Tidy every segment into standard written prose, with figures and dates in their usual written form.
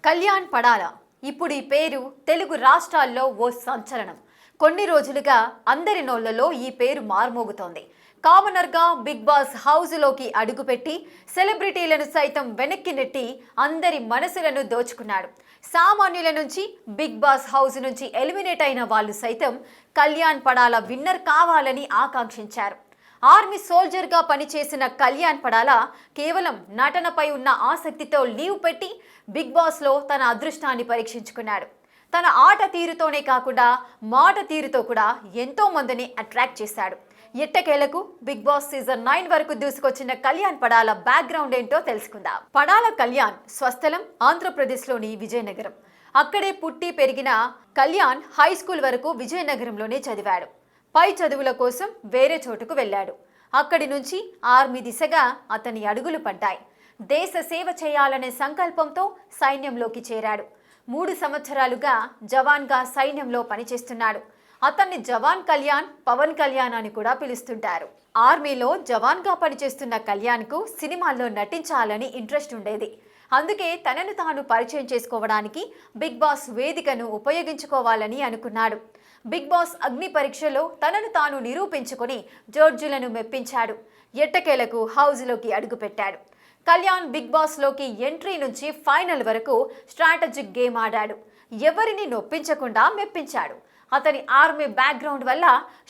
కళ్యాణ్ పడాల ఇప్పుడు ఈ పేరు తెలుగు రాష్ట్రాల్లో ఓ సంచలనం. కొన్ని రోజులుగా అందరి నోళ్లలో ఈ పేరు మార్మోగుతోంది. కామనర్గా బిగ్ బాస్ హౌస్లోకి అడుగుపెట్టి సెలబ్రిటీలను సైతం వెనక్కి నెట్టి అందరి మనసులను దోచుకున్నాడు. సామాన్యుల నుంచి బిగ్ బాస్ హౌస్ నుంచి ఎలిమినేట్ అయిన వాళ్ళు సైతం కళ్యాణ్ పడాల విన్నర్ కావాలని ఆకాంక్షించారు. ఆర్మీ సోల్జర్గా పనిచేసిన కళ్యాణ్ పడాల కేవలం నటనపై ఉన్న ఆసక్తితో లీవ్ పెట్టి బిగ్ బాస్లో తన అదృష్టాన్ని పరీక్షించుకున్నాడు. తన ఆట తీరుతోనే కాకుండా మాట తీరుతో కూడా ఎంతో మందిని అట్రాక్ట్ చేశాడు. ఎట్టకేలకు బిగ్ బాస్ సీజన్ 9 వరకు దూసుకొచ్చిన కళ్యాణ్ పడాల బ్యాక్గ్రౌండ్ ఏంటో తెలుసుకుందాం. పడాల కళ్యాణ్ స్వస్థలం ఆంధ్రప్రదేశ్లోని విజయనగరం. అక్కడే పుట్టి పెరిగిన కళ్యాణ్ హై స్కూల్ వరకు విజయనగరంలోనే చదివాడు. పై చదువుల కోసం వేరే చోటుకు వెళ్ళాడు. అక్కడి నుంచి ఆర్మీ దిశగా అతని అడుగులు పడ్డాయి. దేశ సేవ చేయాలనే సంకల్పంతో సైన్యంలోకి చేరాడు. 3 సంవత్సరాలుగా జవాన్గా సైన్యంలో పనిచేస్తున్నాడు. అతన్ని జవాన్ కళ్యాణ్, పవన్ కళ్యాణ్ అని కూడా పిలుస్తుంటారు. ఆర్మీలో జవాన్గా పనిచేస్తున్న కళ్యాణ్కు సినిమాల్లో నటించాలని ఇంట్రెస్ట్ ఉండేది. అందుకే తనను తాను పరిచయం చేసుకోవడానికి బిగ్ బాస్ వేదికను ఉపయోగించుకోవాలని అనుకున్నాడు. బిగ్ బాస్ అగ్ని పరీక్షలో తనను తాను నిరూపించుకొని జడ్జిలను మెప్పించాడు. ఎట్టకేలకు హౌస్లోకి అడుగుపెట్టాడు. కళ్యాణ్ బిగ్ బాస్లోకి ఎంట్రీ నుంచి ఫైనల్ వరకు స్ట్రాటజిక్ గేమ్ ఆడాడు. ఎవరిని నొప్పించకుండా మెప్పించాడు. అతని ఆర్మీ బ్యాక్గ్రౌండ్ వల్ల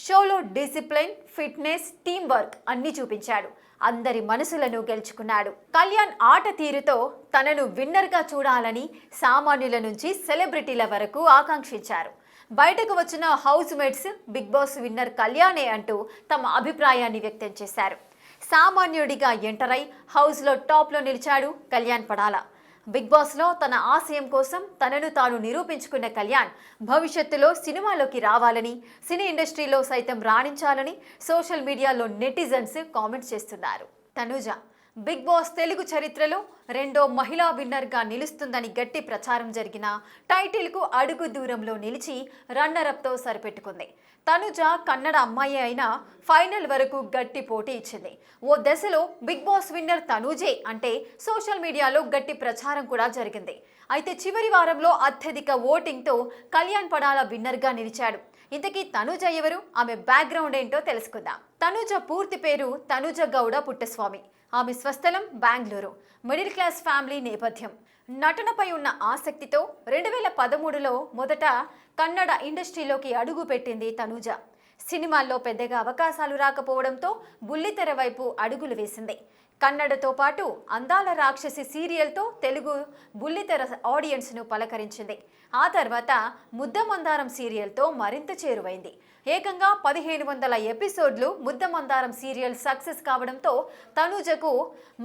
షోలో డిసిప్లిన్, ఫిట్నెస్, టీం వర్క్ అన్ని చూపించాడు. అందరి మనసులను గెలుచుకున్నాడు. కళ్యాణ్ ఆట తీరుతో తనను విన్నర్గా చూడాలని సామాన్యుల నుంచి సెలబ్రిటీల వరకు ఆకాంక్షించారు. బయటకు వచ్చిన housemates Bigg Boss winner కళ్యాణే అంటూ తమ అభిప్రాయాన్ని వ్యక్తం చేశారు. సామాన్యుడిగా ఎంటర్ అయి హౌస్లో టాప్లో నిలిచాడు కళ్యాణ్ పడాల. బిగ్ బాస్లో తన ఆశయం కోసం తనను తాను నిరూపించుకున్న కళ్యాణ్ భవిష్యత్తులో సినిమాలోకి రావాలని, సినీ ఇండస్ట్రీలో సైతం రాణించాలని సోషల్ మీడియాలో నెటిజన్స్ కామెంట్స్ చేస్తున్నారు. తనూజ బిగ్ బాస్ తెలుగు చరిత్రలో రెండో మహిళా విన్నర్గా నిలుస్తుందని గట్టి ప్రచారం జరిగిన టైటిల్కు అడుగు దూరంలో నిలిచి రన్నరప్తో సరిపెట్టుకుంది. తనుజ కన్నడ అమ్మాయి అయినా ఫైనల్ వరకు గట్టి పోటీ ఇచ్చింది. ఓ దశలో బిగ్ బాస్ విన్నర్ తనూజే అంటే సోషల్ మీడియాలో గట్టి ప్రచారం కూడా జరిగింది. అయితే చివరి వారంలో అత్యధిక ఓటింగ్తో కళ్యాణ్ పడాల విన్నర్గా నిలిచాడు. ఇంతకీ తనూజ ఎవరు, ఆమె బ్యాక్గ్రౌండ్ ఏంటో తెలుసుకుందాం. తనూజ పూర్తి పేరు తనూజ గౌడ పుట్టస్వామి. ఆమె స్వస్థలం బెంగళూరు. మిడిల్ క్లాస్ ఫ్యామిలీ నేపథ్యం. నటనపై ఉన్న ఆసక్తితో 2013లో మొదట కన్నడ ఇండస్ట్రీలోకి అడుగు పెట్టింది తనూజ. సినిమాల్లో పెద్దగా అవకాశాలు రాకపోవడంతో బుల్లితెర వైపు అడుగులు వేసింది. కన్నడతో పాటు అందాల రాక్షసి సీరియల్తో తెలుగు బుల్లితెర ఆడియన్స్ను పలకరించింది. ఆ తర్వాత ముద్దమందారం సీరియల్తో మరింత చేరువైంది. ఏకంగా 1500 ఎపిసోడ్లు ముద్దమందారం సీరియల్ సక్సెస్ కావడంతో తనూజకు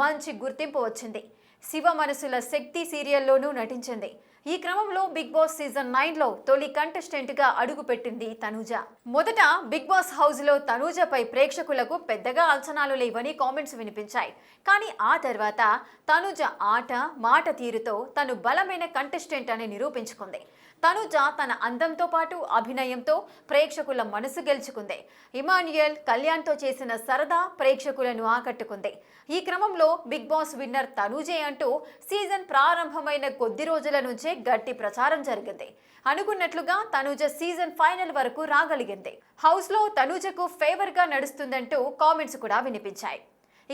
మంచి గుర్తింపు వచ్చింది. శివ మనసుల శక్తి సీరియల్లోనూ నటించింది. ఈ క్రమంలో బిగ్ బాస్ సీజన్ 9లో తొలి కంటెస్టెంట్గా అడుగుపెట్టింది తనూజ. మొదట బిగ్ బాస్ హౌస్లో తనూజపై ప్రేక్షకులకు పెద్దగా అంచనాలు లేవని కామెంట్స్ వినిపించాయి. కానీ ఆ తర్వాత తనూజ ఆట, మాట తీరుతో తను బలమైన కంటెస్టెంట్ అని నిరూపించుకుంది. తనూజ తన అందంతో పాటు అభినయంతో ప్రేక్షకుల మనసు గెలుచుకుంది. ఇమాన్యుయల్, కళ్యాణ్తో చేసిన సరదా ప్రేక్షకులను ఆకట్టుకుంది. ఈ క్రమంలో బిగ్ బాస్ విన్నర్ తనూజే అంటూ సీజన్ ప్రారంభమైన కొద్ది రోజుల నుంచే గట్టి ప్రచారం జరిగింది. అనుకున్నట్లుగా తనూజ సీజన్ ఫైనల్ వరకు రాగలిగింది. హౌస్లో తనూజకు ఫేవర్గా నడుస్తుందంటూ కామెంట్స్ కూడా వినిపించాయి.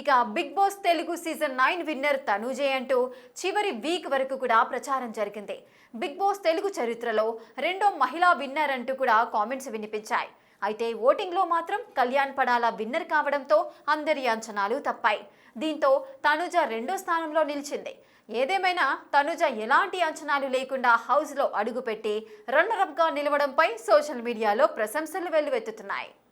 ఇక Bigg Boss Telugu season 9 winner తనూజే అంటూ చివరి వీక్ వరకు కూడా ప్రచారం జరిగింది. బిగ్ బాస్ తెలుగు చరిత్రలో రెండో మహిళా విన్నర్ అంటూ కూడా కామెంట్స్ వినిపించాయి. అయితే ఓటింగ్లో మాత్రం కళ్యాణ్ పడాల విన్నర్ కావడంతో అందరి అంచనాలు తప్పాయి. దీంతో తనూజ రెండో స్థానంలో నిలిచింది. ఏదేమైనా తనూజ ఎలాంటి అంచనాలు లేకుండా హౌస్లో అడుగుపెట్టి రన్నరప్గా నిలవడంపై సోషల్ మీడియాలో ప్రశంసలు వెల్లువెత్తుతున్నాయి.